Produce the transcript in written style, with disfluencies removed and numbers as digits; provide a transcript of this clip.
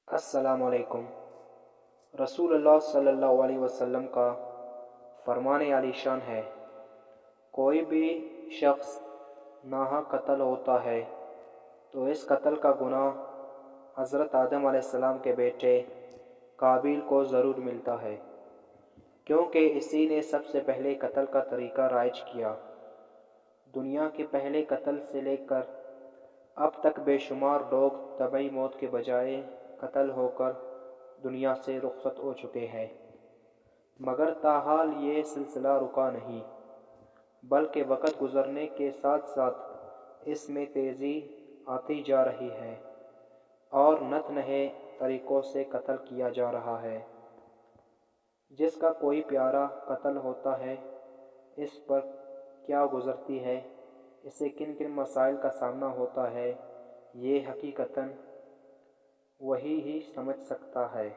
السلام علیکم۔ رسول اللہ صلی اللہ علیہ وسلم کا فرمان عالی شان ہے، کوئی بھی شخص ناحق قتل ہوتا ہے تو اس قتل کا گناہ حضرت آدم علیہ السلام کے بیٹے قابیل کو ضرور ملتا ہے، کیونکہ اسی نے سب سے پہلے قتل کا طریقہ رائج کیا۔ دنیا کے پہلے قتل سے لے کر اب تک بے شمار لوگ طبعی موت کے بجائے قتل ہو کر دنیا سے رخصت ہو چکے ہیں، مگر تاحال یہ سلسلہ رکا نہیں، بلکہ وقت گزرنے کے ساتھ ساتھ اس میں تیزی آتی جا رہی ہے اور نت نئے طریقوں سے قتل کیا جا رہا ہے۔ جس کا کوئی پیارا قتل ہوتا ہے، اس پر کیا گزرتی ہے، اسے کن کن مسائل کا سامنا ہوتا ہے، یہ حقیقتاً وہی ہی سمجھ سکتا ہے۔